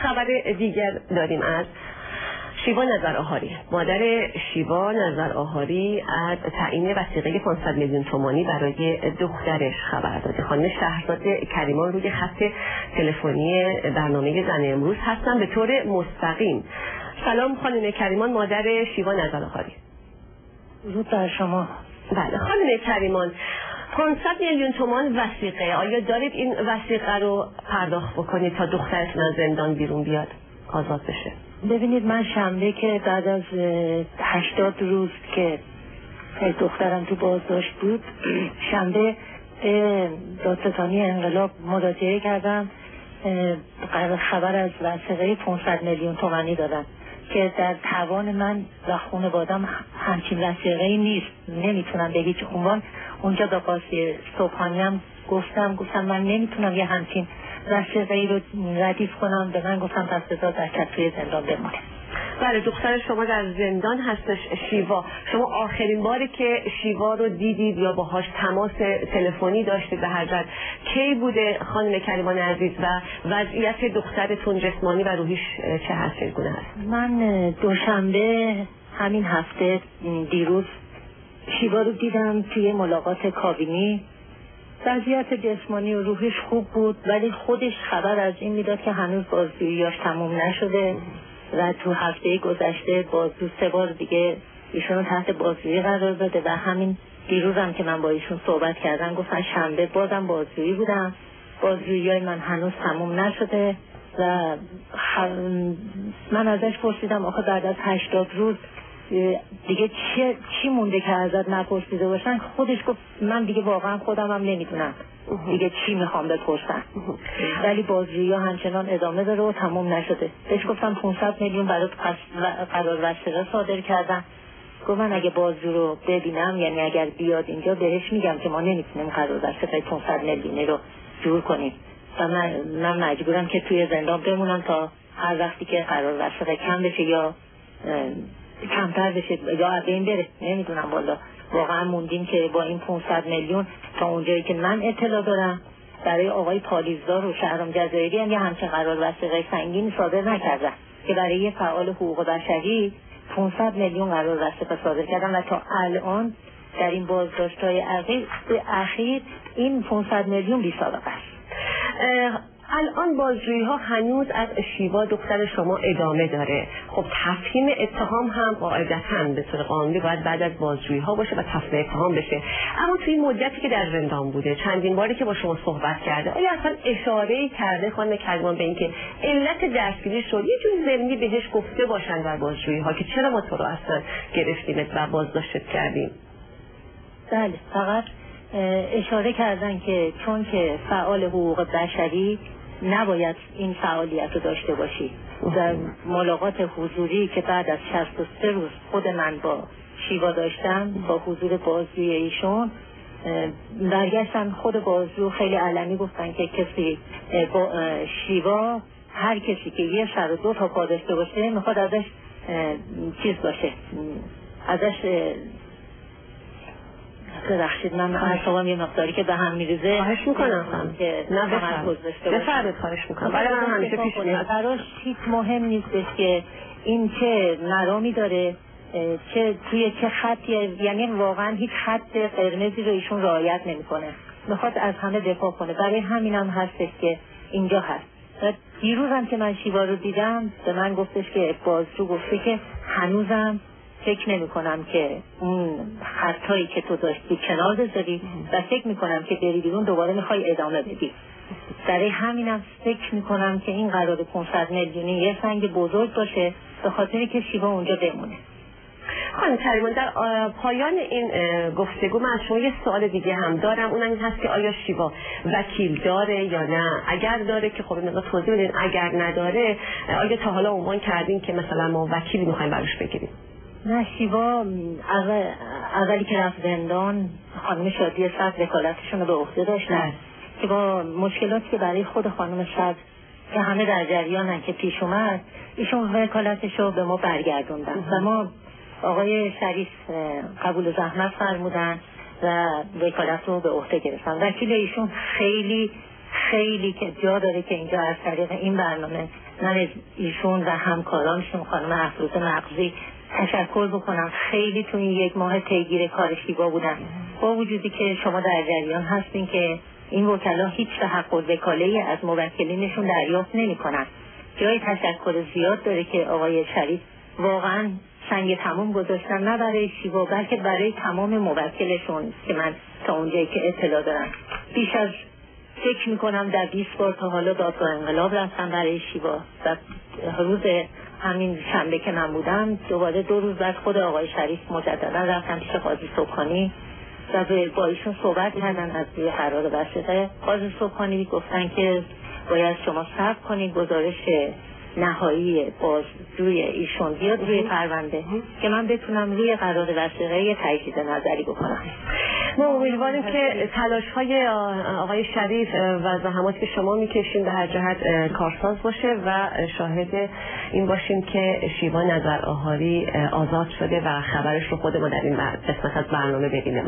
خبر دیگر داریم از شیوا نظر آهاری. مادر شیوا نظر آهاری از تعیین وثیقه 500 میلیون تومانی برای دخترش خبر داده. خانم شهرزاد کریمان روی خط تلفنی برنامه زن امروز هستن به طور مستقیم. سلام خانم کریمان، مادر شیوا نظر آهاری. درود بر شما. بله خانم کریمان، 500 میلیون تومان وثیقه، آیا دارید این وثیقه رو پرداخت بکنید تا دخترتون از زندان بیرون بیاد، آزاد بشه؟ ببینید، من شنبه که بعد از 80 روز که دخترم تو بازداشت بود، شنبه دادستانی انقلاب مراجعه کردم، خبر از وثیقه 500 میلیون تومانی دادم که در توان من و خانواده‌ام همچین وثیقه‌ای نیست، نمیتونم به هیچ عنوان. اونجا به قاضی صبحانی هم گفتم من نمیتونم یه همچین وثیقه‌ای رو ردیف کنم. به من گفتم پس بذار بچه توی زندان بمونه. بله، دختر شما در زندان هستش. شیوا، شما آخرین باری که شیوا رو دیدید یا باهاش تماس تلفنی داشتید به هر جهت کی بوده خانم کریمان عزیز و وضعیت دخترتون جسمانی و روحیش چه هست، چگونه هست؟ من دوشنبه همین هفته دیروز شیوا رو دیدم توی ملاقات کابینی. وضعیت جسمانی و روحیش خوب بود، ولی خودش خبر از این میداد که هنوز بازجوییاش تموم نشده و تو هفته گذشته بازجو 3 بار دیگه ایشونو تحت بازجویی قرار داده و همین دیروزم که من با ایشون صحبت کردم گفتن شنبه بازم بازجویی بودم، بازجوییای من هنوز تموم نشده و من ازش پرسیدم آخه بعد از 80 روز دیگه چی مونده که ازت نپرسیده باشن؟ خودش گفت من دیگه واقعا خودم هم نمیدونم دیگه چی میخوام بپرسن، ولی بازجویی ها همچنان ادامه داره و تموم نشده. بهش گفتم 500 میلیون برای قرار وثیقه صادر کردم. گفت من اگه بازجو رو ببینم، یعنی اگر بیاد اینجا، بهش میگم که ما نمیتونیم قرار وثیقه 500 میلیونی رو جور کنیم و من مجبورم که توی زندان بمونم تا هر وقتی که قرار وثیقه کم بشه یا کمتر بشه یا از بین بره. نمیدونم واقعا موندیم که با این 500 میلیون تا اونجایی که من اطلاع دارم برای آقای پالیزدار و شهرام جزایری هم یه همچین قرار وثیقه سنگین صادر نکردن که برای یه فعال حقوق بشری 500 میلیون قرار وثیقه صادر کردن و تا الان در این بازداشت‌های اخیر این 500 میلیون بی سابقه است. الان بازجویی ها هنوز از شیوا دختر شما ادامه داره. خب تفهیم اتهام هم قاعدتاً به طور قانونی باید بعد از بازجویی ها باشه و تفهیم اتهام بشه، اما توی این مدتی که در زندان بوده، چندین باری که با شما صحبت کرده، آیا اصلا اشاره‌ای کرده خانم کریمان به اینکه علت دستگیری شد یه جور ضمنی بهش گفته باشن در بازجویی ها که چرا ما تو رو اصلا گرفتیمت و بازداشتت کردیم؟ بله، فقط اشاره کردن که چون که فعال حقوق بشری نباید این فعالیت رو داشته باشی. در ملاقات حضوری که بعد از 63 روز خود من با شیوا داشتم با حضور بازجوی ایشون، برگشتن خود بازجو خیلی علنی گفتن که کسی با شیوا، هر کسی که یه سر و 2 تا پا داشته باشه میخواد ازش چیز باشه، ازش ببخشید من اعصابم یه مقداری که به هم میریزه. خواهش میکنم که بفرمایید. خواهش میکنم. برای من همیشه پیش میاد. براش هیچ مهم نیستش که این چه مرامی داره، چه توی چه خطی، یعنی واقعا هیچ خط قرمزی رو ایشون رعایت نمیکنه، میخواد از همه دفاع کنه. برای همینم هستش که اینجا هست. دیروزم که من شیوا رو دیدم به من گفتش که بازجو گفته که هنوزم فکر نمی کنم که اون خطایی که تو داشتی کنار بذاری و فکر می کنم که بری بیرون دوباره میخوای ادامه بدی. برای همینم فکر می کنم که این قرار 500 میلیونی یه سنگ بزرگ باشه به خاطری که شیوا اونجا بمونه. خانم کریمان، در پایان این گفتگو من از شما یه سوال دیگه هم دارم، اونم این هست که آیا شیوا وکیل داره یا نه؟ اگر داره که خب این توضیح بدین، اگر نداره آیا تا حالا عنوان کردین که مثلا ما وکیلی میخوایم براش بگیریم؟ نه، شیوا اولی که رفت زندان خانم شادی صدر وکالتشون رو به عهده داشتن که با مشکلاتی که برای خود خانم صدر که همه در جریانن که پیش اومد، ایشون وکالتش رو به ما برگردوندن و ما آقای شریف قبول زحمت فرمودن و وکالت رو به عهده گرفتن. وکیل ایشون خیلی که جا داره که اینجا از طریق این برنامه من از ایشون و همکارانشون خانم افروز مغزی تشکر بکنم. خیلی تو این 1 ماه پیگیر کار شیوا بودن، با وجودی که شما در جریان هستین که این وکلا هیچ حق الوکاله‌ای از موکلینشون دریافت نمی‌کنن. جای تشکر زیاد داره که آقای شریف واقعا سنگ تمام گذاشتن، نه برای شیوا بلکه برای تمام موکلشون که من تا اونجایی که اطلاع دارم بیش از فکر میکنم در 20 بار تا حالا دادگاه انقلاب رفتم برای شیوا و روز همین شنبه که من بودم دوباره 2 روز بعد خود آقای شریف مجددا رفتم پیش قاضی صبحانی و با ایشون صحبت کردن از روی قرار وثیقه. قاضی صبحانی گفتن که باید شما صبر کنید گزارش نهایی باز روی ایشون بیاد روی پرونده که من بتونم روی قرار وثیقه یه تجدید نظری بکنم. ما امیدواریم که تلاش‌های آقای شریف و زحماتی که شما میکشین به هر جهت کارساز باشه و شاهد این باشیم که شیوا نظرآهاری آزاد شده و خبرش رو خود ما در این قسمت از برنامه ببینه.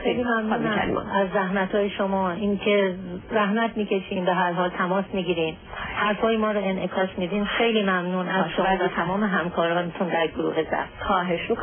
خیلی ممنونم از زحمت‌های شما، اینکه زحمت میکشین به هر حال تماس میگیرین، حرفای ما رو انعکاس میدین. خیلی ممنون از شما و تمام همکارانتون در گروه زفت. خواهش می‌کنم.